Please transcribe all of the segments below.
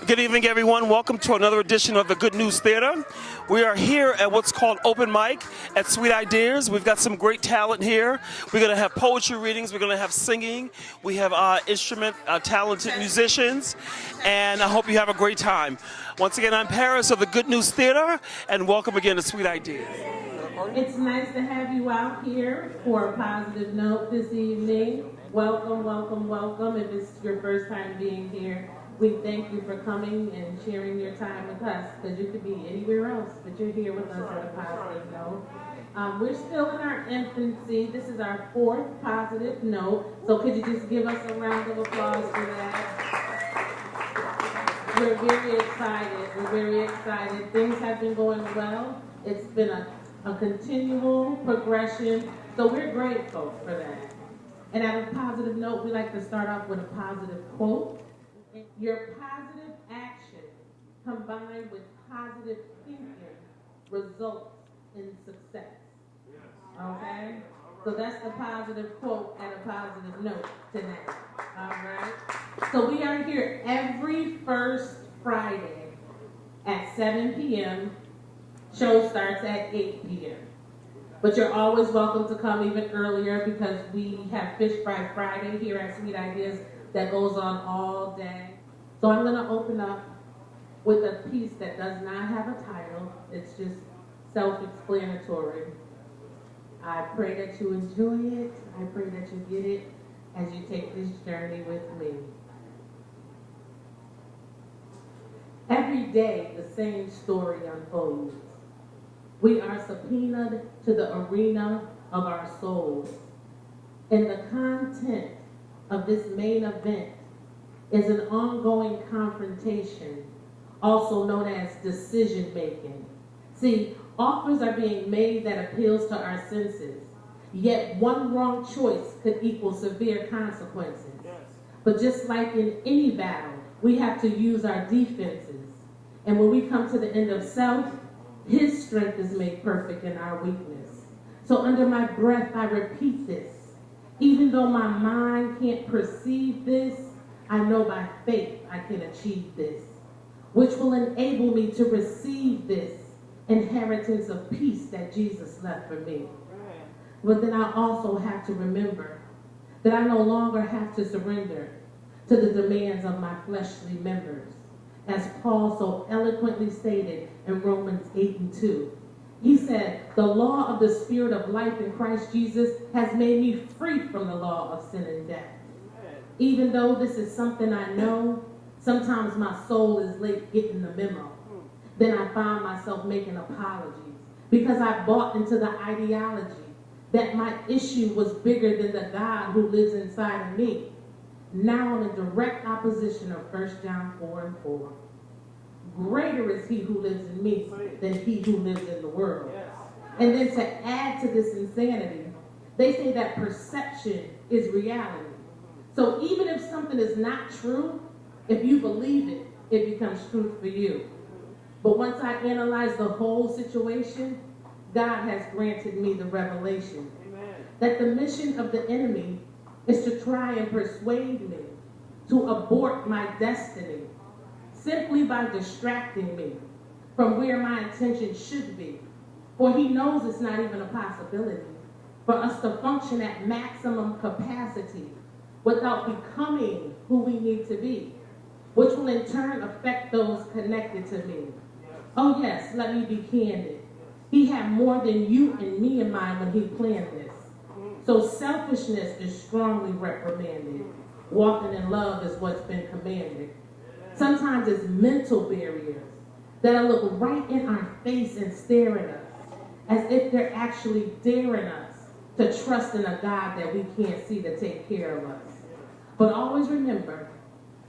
Good evening, everyone. Welcome to another edition of the Good News Theater. We are here at what's called Open Mic at Sweet Ideas. We've got some great talent here. We're going to have poetry readings. We're going to have singing. We have talented musicians. And I hope you have a great time. Once again, I'm Paris of the Good News Theater, and welcome again to Sweet Ideas. It's nice to have you out here for a positive note this evening. Welcome, welcome, welcome. If it's your first time being here, we thank you for coming and sharing your time with us, because you could be anywhere else, but you're here with us on a positive note. We're still in our infancy. This is our fourth positive note, so could you just give us a round of applause for that? We're very excited. We're very excited. Things have been going well. It's been a continual progression, so we're grateful for that. And at a positive note, we like to start off with a positive quote. Your positive action combined with positive thinking results in success. Okay? So that's the positive quote at a positive note tonight. All right? So we are here every first Friday at 7 p.m. Show starts at 8 p.m. But you're always welcome to come even earlier, because we have Fish Fry Friday here at Sweet Ideas that goes on all day. So I'm going to open up with a piece that does not have a title. It's just self-explanatory. I pray that you enjoy it. I pray that you get it as you take this journey with me. Every day, the same story unfolds. We are subpoenaed to the arena of our souls. And the content of this main event is an ongoing confrontation, also known as decision-making. See, offers are being made that appeals to our senses, yet one wrong choice could equal severe consequences. Yes. But just like in any battle, we have to use our defenses. And when we come to the end of self, His strength is made perfect in our weakness. So under my breath, I repeat this. Even though my mind can't perceive this, I know by faith I can achieve this, which will enable me to receive this inheritance of peace that Jesus left for me. But then I also have to remember that I no longer have to surrender to the demands of my fleshly members. As Paul so eloquently stated in Romans 8:2. He said, the law of the Spirit of life in Christ Jesus has made me free from the law of sin and death. Even though this is something I know, sometimes my soul is late getting the memo. Then I find myself making apologies because I bought into the ideology that my issue was bigger than the God who lives inside of me. Now I'm in direct opposition of 1 John 4:4. Greater is He who lives in me than he who lives in the world. And then to add to this insanity, they say that perception is reality. So even if something is not true, if you believe it, it becomes truth for you. But once I analyze the whole situation, God has granted me the revelation that the mission of the enemy is to try and persuade me to abort my destiny simply by distracting me from where my attention should be. For he knows it's not even a possibility for us to function at maximum capacity without becoming who we need to be, which will in turn affect those connected to me. Oh yes, let me be candid. He had more than you and me in mind when he planned this. So selfishness is strongly reprimanded. Walking in love is what's been commanded. Sometimes it's mental barriers that'll look right in our face and stare at us as if they're actually daring us to trust in a God that we can't see to take care of us. But always remember,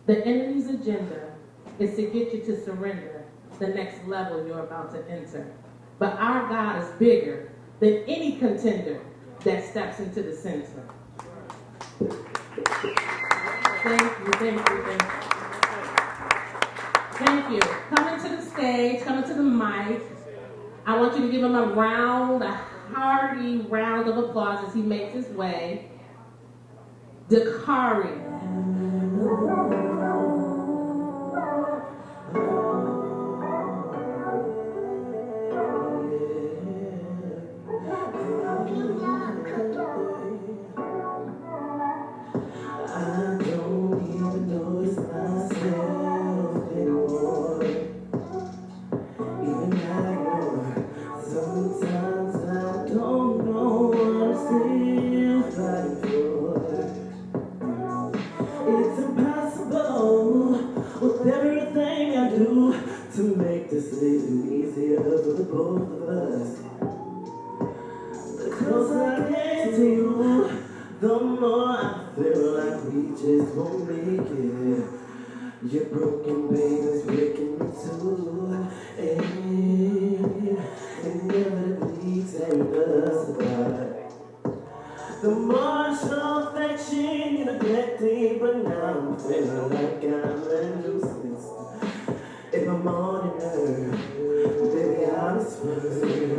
the enemy's agenda is to get you to surrender the next level you're about to enter. But our God is bigger than any contender that steps into the center. Thank you, thank you, thank you. Thank you. Coming to the stage, coming to the mic. I want you to give him a hearty round of applause as he makes his way. Dakari. The more I feel like we just won't make it. Your broken baby's breaking me too. And inevitably tearing us apart. The more I show affection, you neglect it, but now I'm feeling like I'm a nuisance. If I'm on your nerve, baby, I'm swerving.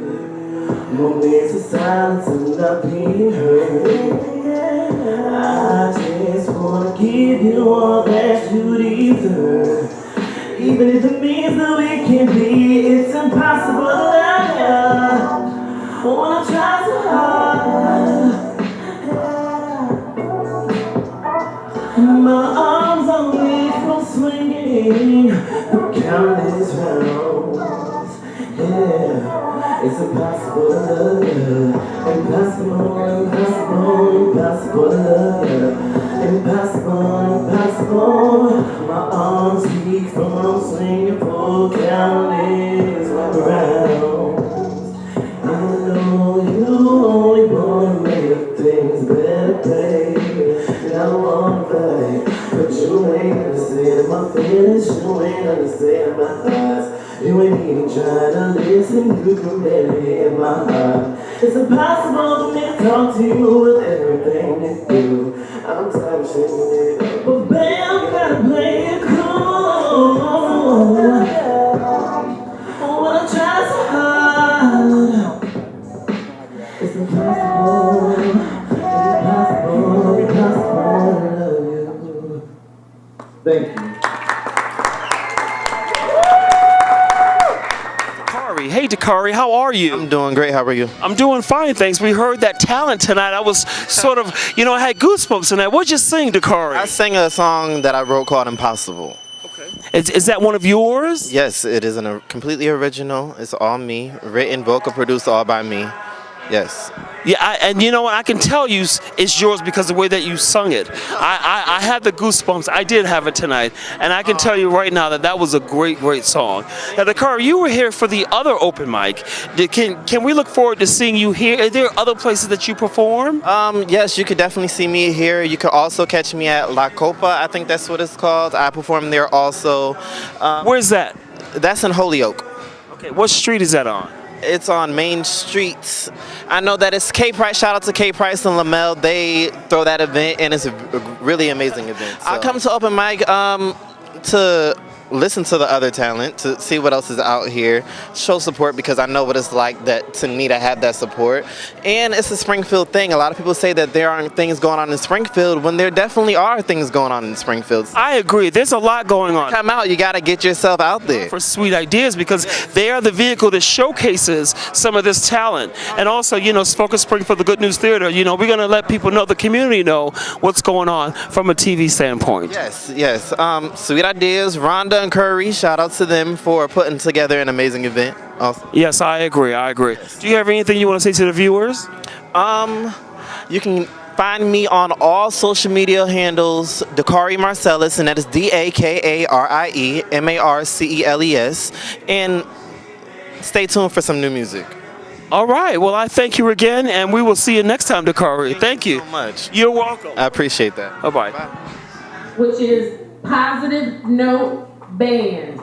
Moments of silence and not being heard. I just wanna give you all that you deserve. Even if it means that we can't be, it's impossible to love you. When I try so hard. My arms are weak from swinging for countless rounds. Yeah, it's impossible to love you. Impossible, impossible, impossible to love you. Impossible, impossible. My arms weak from swinging for countless rounds. I know you only wanna make things better, babe. I wanna fight, but you ain't understanding my feelings. You ain't understanding my thoughts. You ain't even trying to listen. You can barely hear my heart. It's impossible for me to talk to you with everything you do. I'm tired of shaking it up, but babe, I'm gotta play it cool. When I try so hard, it's impossible, impossible, impossible to love you. Thank you. Dakari. Hey, Dakari, how are you? I'm doing great. How are you? I'm doing fine, thanks. We heard that talent tonight. I was sort of, I had goosebumps tonight. What'd you sing, Dakari? I sang a song that I wrote called Impossible. Is that one of yours? Yes, it is completely original. It's all me. Written, vocal, produced, all by me. Yes. Yeah, and you know what? I can tell you it's yours because of the way that you sung it. I had the goosebumps. I did have it tonight. And I can tell you right now that was a great, great song. Now, Dakari, you were here for the other open mic. Can we look forward to seeing you here? Are there other places that you perform? Yes, you could definitely see me here. You could also catch me at La Copa. I think that's what it's called. I perform there also. Where's that? That's in Holyoke. Okay, what street is that on? It's on Main Street. I know that it's K Price. Shout out to K Price and Lamel. They throw that event, and it's a really amazing event. So. I come to open mic to listen to the other talent, to see what else is out here, show support because I know what it's like to need to have that support. And it's a Springfield thing. A lot of people say that there aren't things going on in Springfield when there definitely are things going on in Springfield. I agree. There's a lot going on. Come out. You got to get yourself out there. For Sweet Ideas because they are the vehicle that showcases some of this talent. And also, Focus Springfield, the Good News Theater, we're going to let people know, the community know what's going on from a TV standpoint. Yes, yes. Sweet Ideas, Rhonda and Curry, shout out to them for putting together an amazing event. Awesome. Yes, I agree. Do you have anything you want to say to the viewers? You can find me on all social media handles, Dakari Marcellus, and that is DAKARIE MARCELES. And stay tuned for some new music. All right. Well, I thank you again, and we will see you next time, Dakari. Thank you so much. You're welcome. I appreciate that. Bye-bye. Bye. Which is Positive Note Band.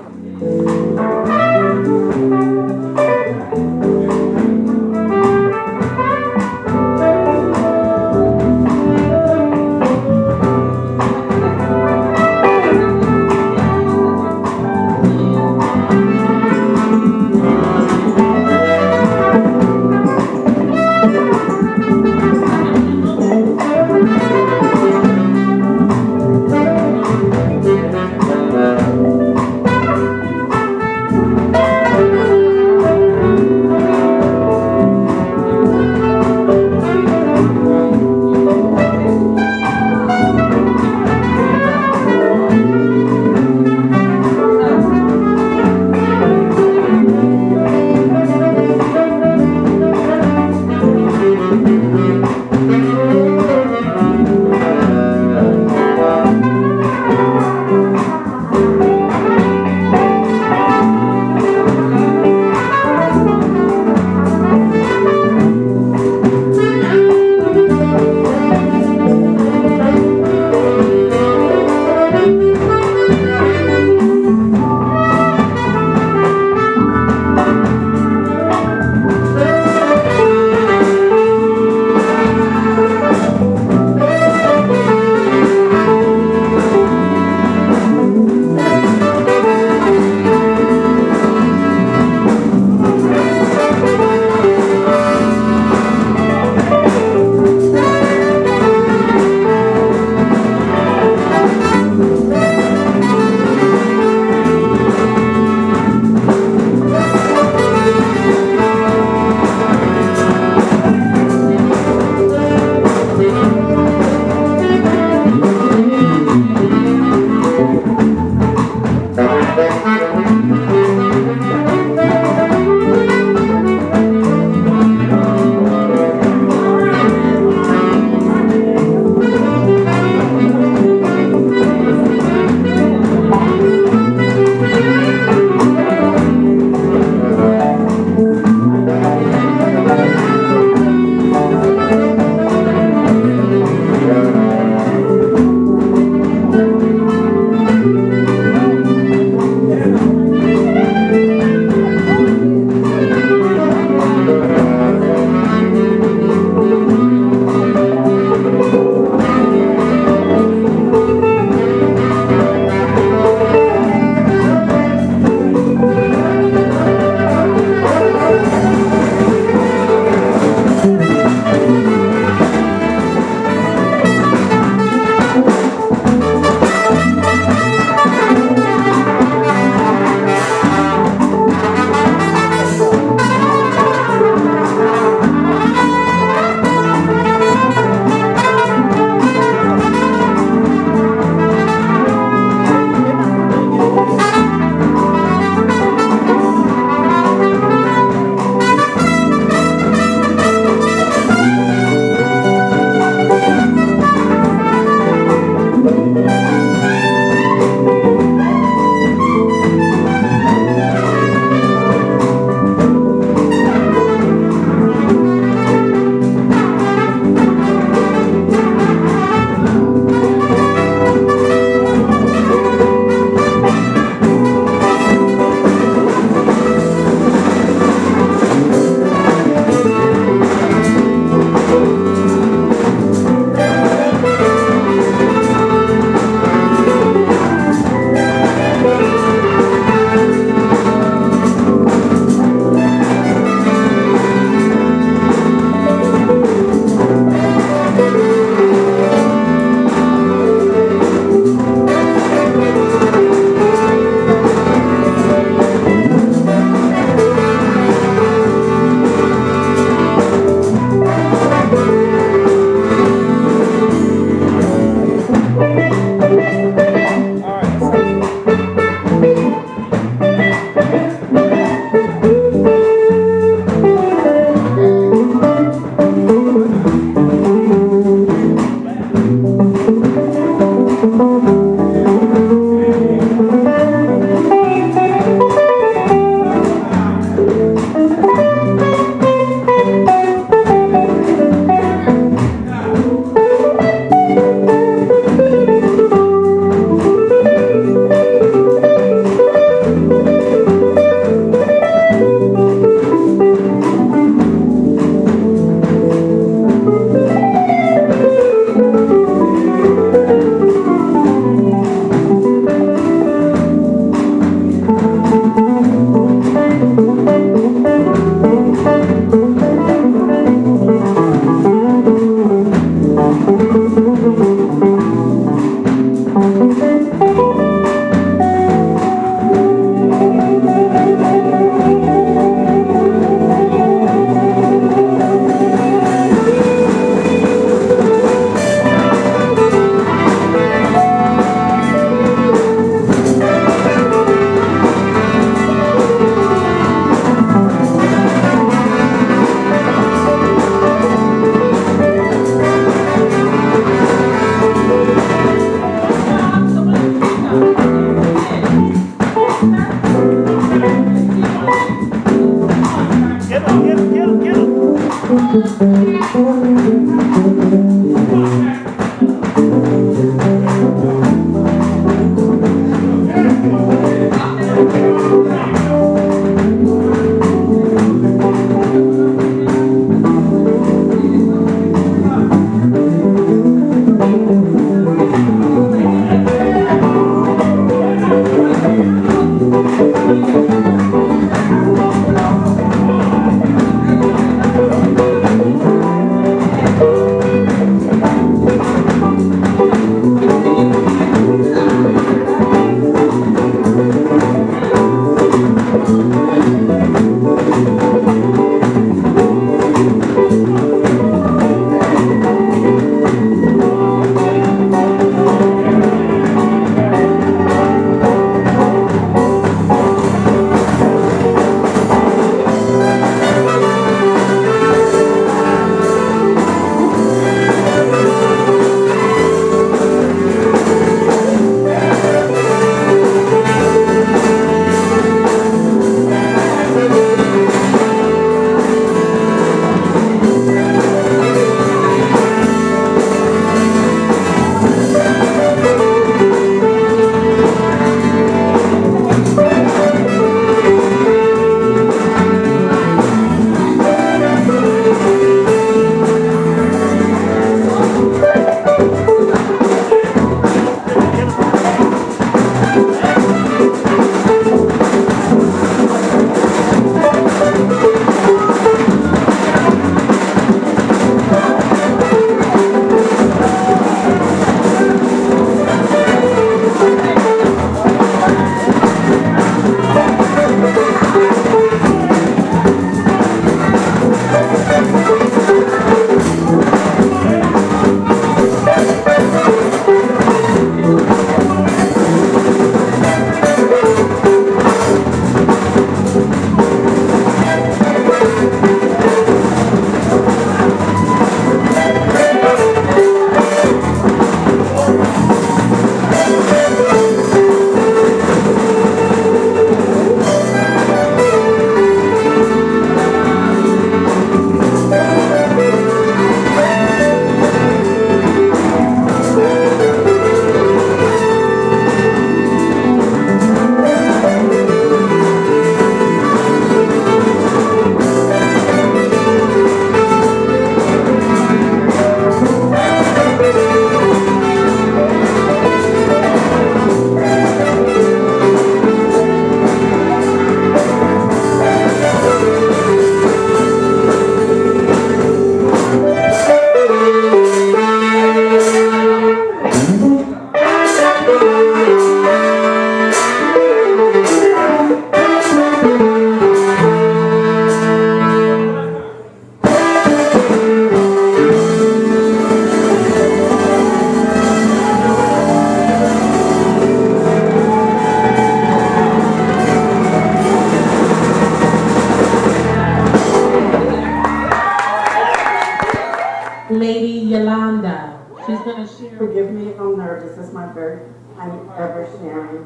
Yolanda. She's going to share. Forgive me if I'm nervous. It's my birthday. I'm ever sharing.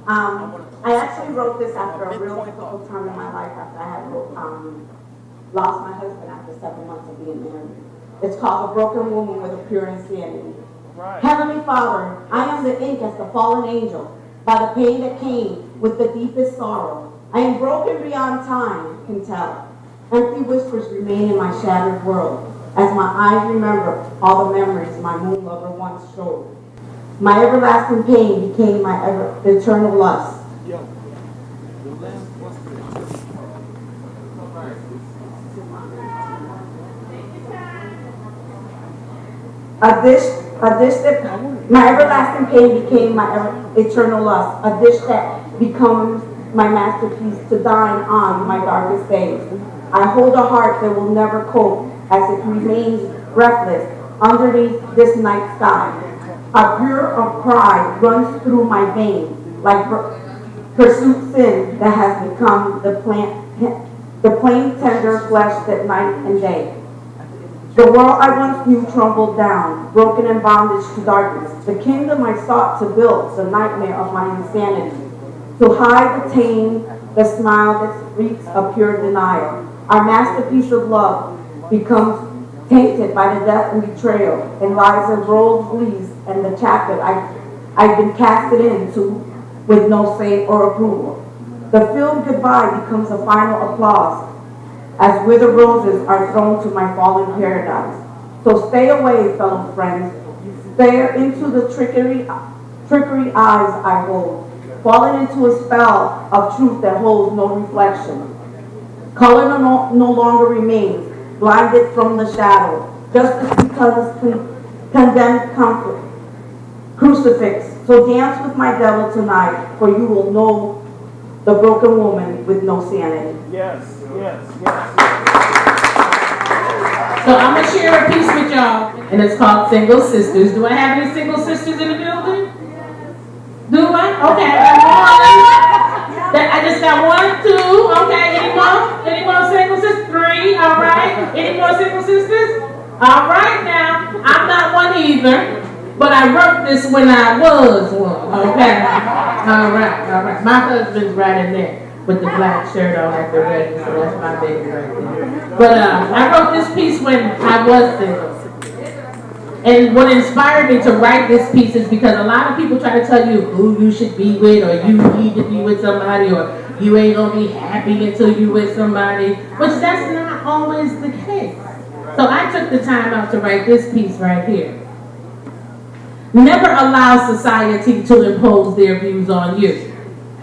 I actually wrote this after a real difficult time in my life after I had lost my husband after 7 months of being married. It's called A Broken Woman with a Pure Insanity. Right. Heavenly Father, I am the ink as the fallen angel by the pain that came with the deepest sorrow. I am broken beyond time can tell. Empty whispers remain in my shattered world as my eyes remember all the memories my moon lover once showed. My everlasting pain became my eternal lust. My everlasting pain became my eternal lust, a dish that becomes my masterpiece to dine on my darkest days. I hold a heart that will never cope as it remains breathless underneath this night sky. A pure of pride runs through my veins like pursuit sin that has become the plain tender flesh that night and day. The world I once knew crumbled down, broken in bondage to darkness. The kingdom I sought to build, the nightmare of my insanity. To hide the tame, the smile that reeks of pure denial. Our masterpiece of love becomes tainted by the death and betrayal, and lies and roles bleeds, and the chapter I've been casted into with no say or approval. The film goodbye becomes a final applause, as withered roses are thrown to my fallen paradise. So stay away, fellow friends. Stare into the trickery eyes I hold, falling into a spell of truth that holds no reflection. Color no longer remains, blinded from the shadow. Justice becomes condemned comfort. Crucifix. So dance with my devil tonight, for you will know the broken woman with no sanity. Yes. So I'm going to share a piece with y'all, and it's called Single Sisters. Do I have any single sisters in the building? Do I? Okay, I just got 1, 2. Okay, any more single sisters? 3, all right. Any more single sisters? All right now, I'm not one either, but I wrote this when I was one, okay? All right. My husband's right in there with the black shirt on at the ready, so that's my baby right there. But I wrote this piece when I was single. And what inspired me to write this piece is because a lot of people try to tell you who you should be with, or you need to be with somebody, or you ain't gonna be happy until you with somebody, which that's not always the case. So I took the time out to write this piece right here. Never allow society to impose their views on you.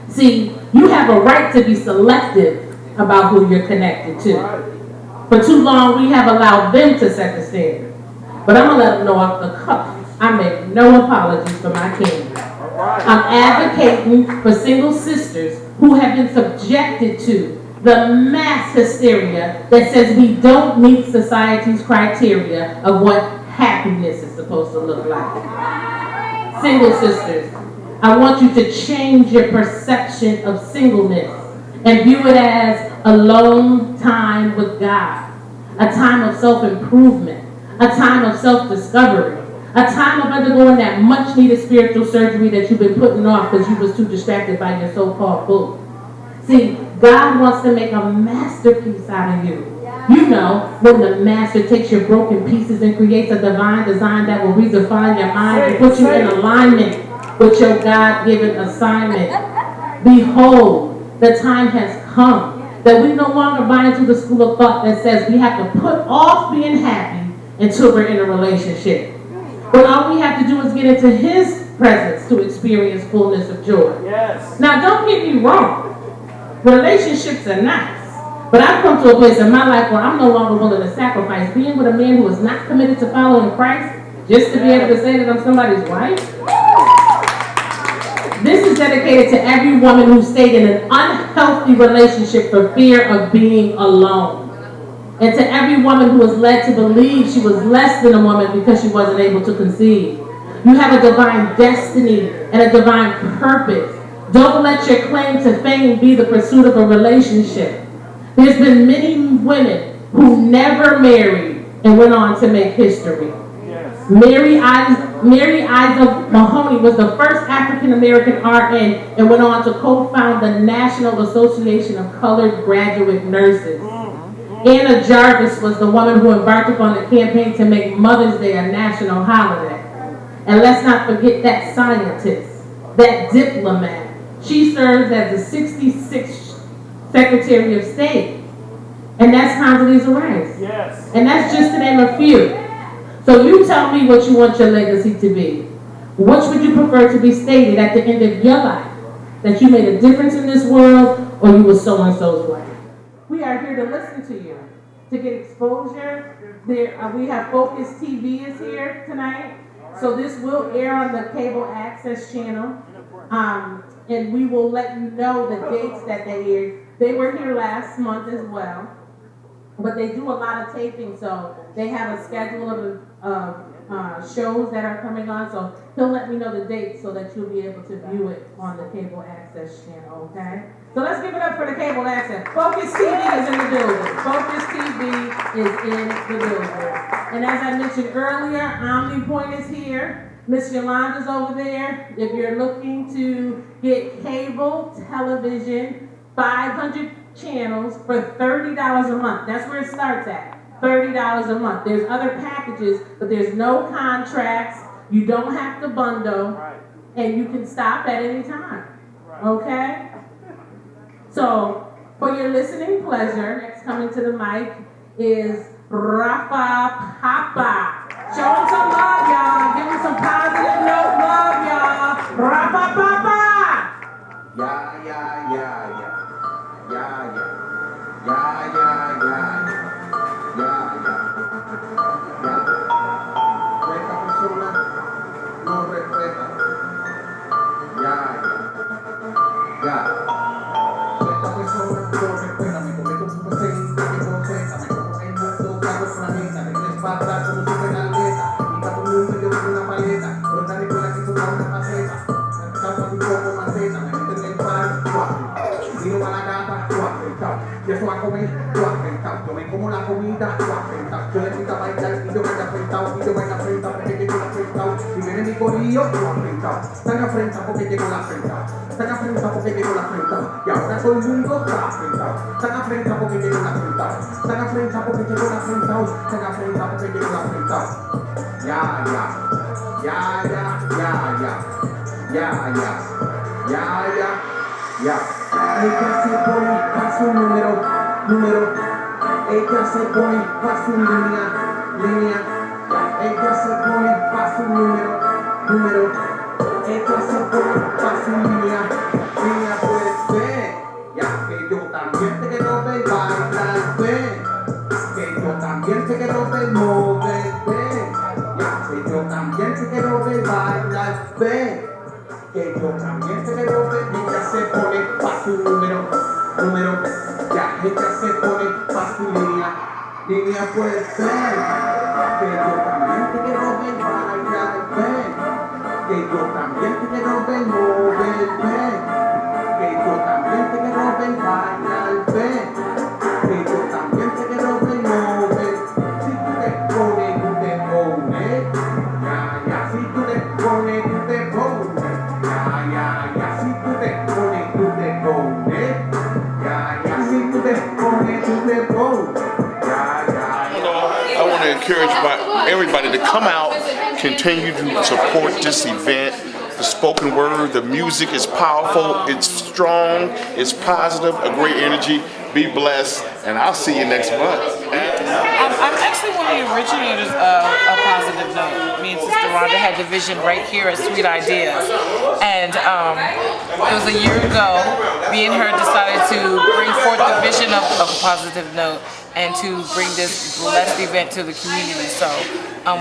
See, you have a right to be selective about who you're connected to. For too long, we have allowed them to set the standard. But I'm going to let them know off the cuff. I make no apologies for my king. I'm advocating for single sisters who have been subjected to the mass hysteria that says we don't meet society's criteria of what happiness is supposed to look like. Single sisters, I want you to change your perception of singleness and view it as alone time with God, a time of self-improvement, a time of self-discovery, a time of undergoing that much-needed spiritual surgery that you've been putting off because you was too distracted by your so-called boo. See, God wants to make a masterpiece out of you. You know, when the master takes your broken pieces and creates a divine design that will redefine your mind and put you in alignment with your God-given assignment. Behold, the time has come that we no longer buy into the school of thought that says we have to put off being happy until we're in a relationship. But all we have to do is get into His presence to experience fullness of joy. Yes. Now, don't get me wrong. Relationships are nice. But I've come to a place in my life where I'm no longer willing to sacrifice being with a man who is not committed to following Christ just to be able to say that I'm somebody's wife. This is dedicated to every woman who stayed in an unhealthy relationship for fear of being alone. And to every woman who was led to believe she was less than a woman because she wasn't able to conceive. You have a divine destiny and a divine purpose. Don't let your claim to fame be the pursuit of a relationship. There's been many women who never married and went on to make history. Mary Iza Mahoney was the first African-American RN and went on to co-found the National Association of Colored Graduate Nurses. Anna Jarvis was the woman who embarked upon the campaign to make Mother's Day a national holiday. And let's not forget that scientist, that diplomat. She serves as the 66th Secretary of State. And that's Condoleezza Rice. Yes. And that's just to name a few. So you tell me what you want your legacy to be. Which would you prefer to be stated at the end of your life? That you made a difference in this world, or you were so-and-so's wife? We are here to listen to you, to get exposure. We have Focus TV is here tonight. So this will air on the cable access channel. And we will let you know the dates that they aired. They were here last month as well. But they do a lot of taping, so they have a schedule of shows that are coming on. So he'll let me know the dates so that you'll be able to view it on the cable access channel, okay? So let's give it up for the cable access. Focus TV is in the building. Focus TV is in the building. And as I mentioned earlier, OmniPoint is here. Miss Yolanda's over there. If you're looking to get cable television, 500 channels for $30 a month. That's where it starts at. $30 a month. There's other packages, but there's no contracts. You don't have to bundle, and you can stop at any time. Okay? So, for your listening pleasure, next coming to the mic is Rafa Papa. Show him some love, y'all. Give him some positive note love, y'all. Rafa Papa. Esta persona no respeta. Esta persona no respeta. Me comete un presente que procesa. Me como el mundo, cago planeta. Me respalda como si fuera atleta. Y para todo el mundo yo tengo una paleta. Pero nadie con la que toca una faceta. Me tapa un poco maceta. Me meten en el par. Tiro para la gata. Y eso va a comer, tú has pensado. Yo me como la comida, tú has pensado. Yo le invito a bailar y yo vaya afrentado. Y yo vaya afrentado porque llego la afrentado. Si viene mi corillo, tú has afrentado. Están afrentados porque llego la afrentado. Están afrentados porque llego la afrentado. Y ahora todo el mundo está afrentado. Están afrentados porque llego la afrentado. Están afrentados porque llego la afrentado. Están afrentados porque llego la afrentado. Ella se pone pa' su número. Ella se pone pa' su línea. Ella se pone pa' su número. Ella se pone pa' su línea. Puede ser, ya que yo también te quiero ver bailar, que yo también te quiero ver mover, ya que yo también te quiero ver bailar, que yo también te quiero ver. Ella se pone pa' su número, ya ella se pone pa' su línea puede ser, que yo también te quiero ver bailar, que yo también te quiero ver mover, que yo también te quiero ver bailar, que yo también te quiero ver mover. Si tú te pones, tú te pones, si tú te pones, tú te pones. Si tú te pones, tú te pones. Si tú te pones, tú te pones. I want to encourage everybody to come out, continue to support this event. The spoken word, the music is powerful, it's strong, it's positive, a great energy. Be blessed, and I'll see you next month. I'm actually one of the originators of A Positive Note. Me and Sister Rhonda had the vision right here at Sweet Ideas. And it was a year ago, me and her decided to bring forth the vision of A Positive Note and to bring this blessed event to the community. So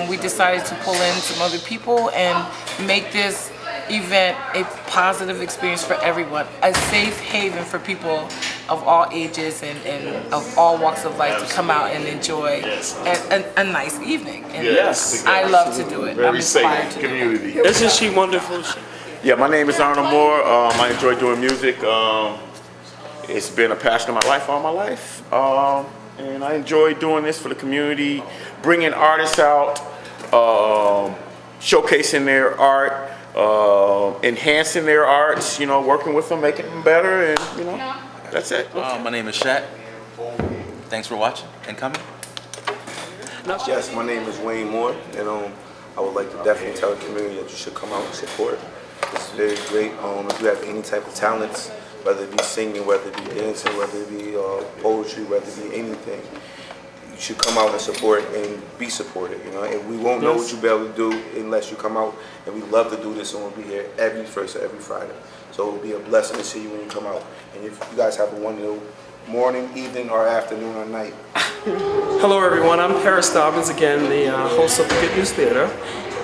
we decided to pull in some other people and make this event a positive experience for everyone, a safe haven for people of all ages and of all walks of life to come out and enjoy a nice evening. And I love to do it. Very I'm inspired safe to community. do it. Isn't she wonderful? Yeah, my name is Arnold Moore. I enjoy doing music. It's been a passion of my life all my life. And I enjoy doing this for the community, bringing artists out, showcasing their art, enhancing their arts, you know, working with them, making them better, and, you know, that's it. My name is Shaq. Thanks for watching and coming. Yes, my name is Wayne Moore, and I would like to definitely tell the community that you should come out and support. It's very great. If you have any type of talents, whether it be singing, whether it be dancing, whether it be poetry, whether it be anything, you should come out and support and be supported. You know, and we won't know what you'll be able to do unless you come out. And we love to do this, and we'll be here every first of every Friday. So it'll be a blessing to see you when you come out. And if you guys have a wonderful morning, evening, or afternoon or night. Hello everyone, I'm Paris Dobbins again, the host of the Good News Theater,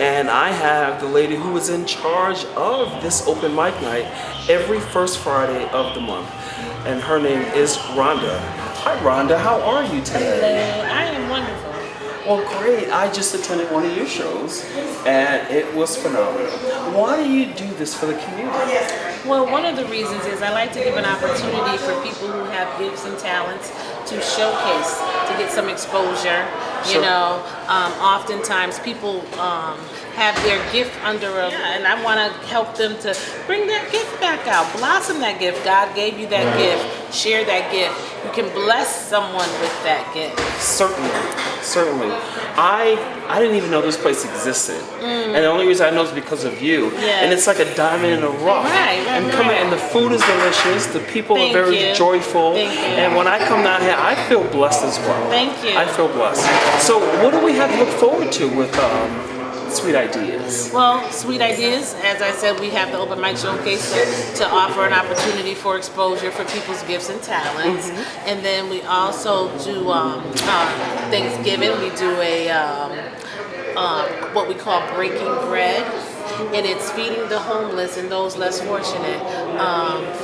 and I have the lady who is in charge of this open mic night every first Friday of the month, and her name is Rhonda. Hi Rhonda, how are you today? Hello, I am wonderful. Well great, I just attended one of your shows and it was phenomenal. Why do you do this for the community? Well, one of the reasons is I like to give an opportunity for people who have gifts and talents to showcase, to get some exposure. You know, oftentimes people have their gift under and I want to help them to bring that gift back out, blossom that gift. God gave you that gift, share that gift. You can bless someone with that gift. Certainly, certainly. I didn't even know this place existed, and the only reason I know is because of you. Yes. And it's like a diamond in the rough. And the food is delicious. The people are very joyful. And when I come down here, I feel blessed as well. Thank you. I feel blessed. So, what do we have to look forward to with Sweet Ideas? Well, Sweet Ideas, as I said, we have the open mic showcase to offer an opportunity for exposure for people's gifts and talents. And then we also do Thanksgiving. We do a what we call Breaking Bread, and it's feeding the homeless and those less fortunate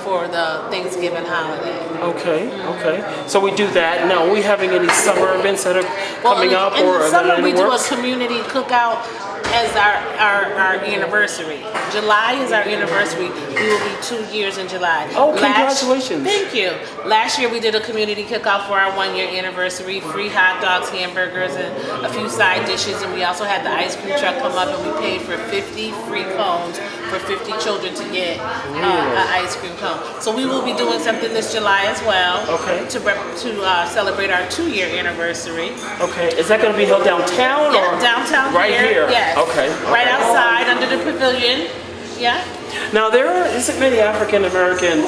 for the Thanksgiving holiday. Okay. So we do that. Now, are we having any summer events that are coming up? In the summer, we do a works? community cookout as our anniversary. July is our anniversary. We will be 2 years in July. Oh, congratulations. Thank you. Last year we did a community cookout for our 1-year anniversary. Free hot dogs, hamburgers, and a few side dishes. And we also had the ice cream truck come up, and we paid for 50 free cones for 50 children to get an ice cream cone. So we will be doing something this July as well. Okay. To celebrate our 2-year anniversary. Okay. Is that going to be held downtown? Yeah, or downtown right here? Yes. Okay. Right outside under the pavilion. Yeah. Now there isn't many African American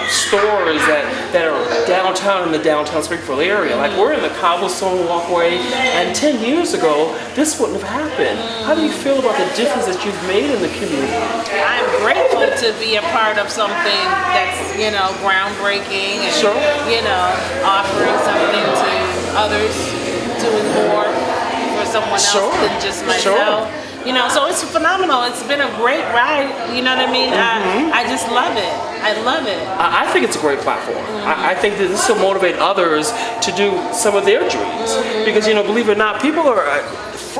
stores that are downtown in the downtown Springfield area. Like we're in the cobblestone walkway, and 10 years ago this wouldn't have happened. How do you feel about the difference that you've made in the community? I'm grateful to be a part of something that's groundbreaking and offering something to others, doing more for someone else than just myself. So it's phenomenal. It's been a great ride. You know what I mean? I just love it. I love it. I think it's a great platform. I think that this will motivate others to do some of their dreams. Because, believe it or not, people are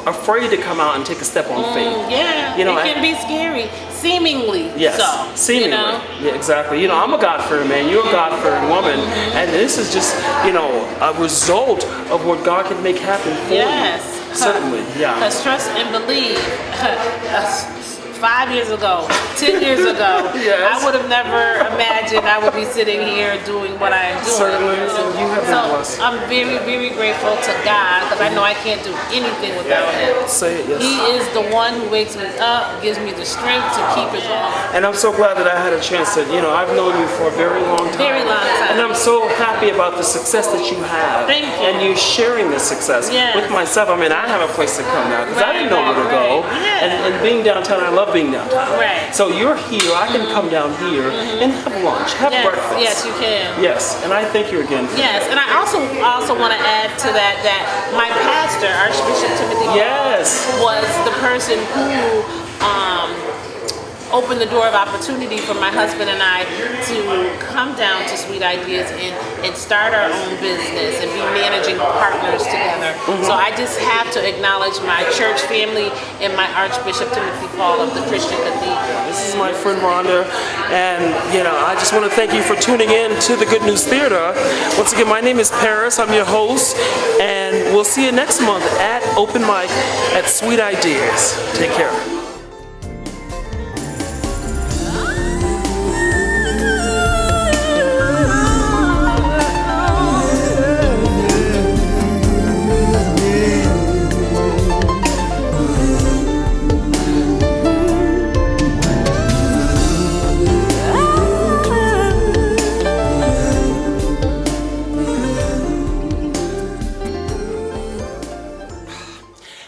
afraid to come out and take a step on faith. Yeah, it can be scary. Seemingly so. Seemingly. Yeah, exactly. I'm a God-fearing man. You're a God-fearing woman. And this is just, a result of what God can make happen for you. Certainly, yeah. Because trust and believe, 5 years ago, 10 years ago, I would have never imagined I would be sitting here doing what I am doing. Certainly, you have been blessed. I'm very, very grateful to God because I know I can't do anything without Him. Say it, yes. He is the one who wakes me up, gives me the strength to keep it going. And I'm so glad that I had a chance to, I've known you for a very long time. Very long time. And I'm so happy about the success that you have. Thank you. And you sharing this success with myself. I mean, I have a place to come now because I didn't know where to go. Yeah. And being downtown, I love being downtown. Right. So you're here, I can come down here and have lunch, have breakfast. Yes, you can. Yes, and I thank you again. Yes, and I also want to add to that my pastor, Archbishop Timothy, was the person who opened the door of opportunity for my husband and I to come down to Sweet Ideas and start our own business and be managing partners together. So I just have to acknowledge my church family and my Archbishop Timothy Paul of the Christian Cathedral. This is my friend Rhonda, and I just want to thank you for tuning in to the Good News Theater. Once again, my name is Paris. I'm your host, and we'll see you next month at Open Mic at Sweet Ideas. Take care.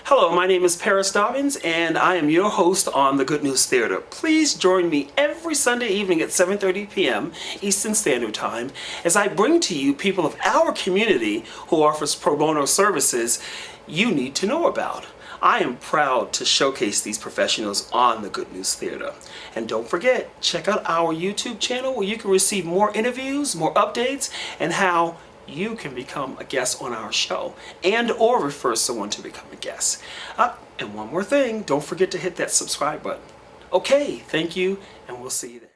Hello, my name is Paris Dobbins, and I am your host on the Good News Theater. Please join me every Sunday evening at 7:30 p.m. Eastern Standard Time as I bring to you people of our community who offers pro bono services you need to know about. I am proud to showcase these professionals on the Good News Theater. And don't forget, check out our YouTube channel where you can receive more interviews, more updates, and how you can become a guest on our show and or refer someone to become a guest. And one more thing, don't forget to hit that subscribe button. Okay, thank you, and we'll see you then.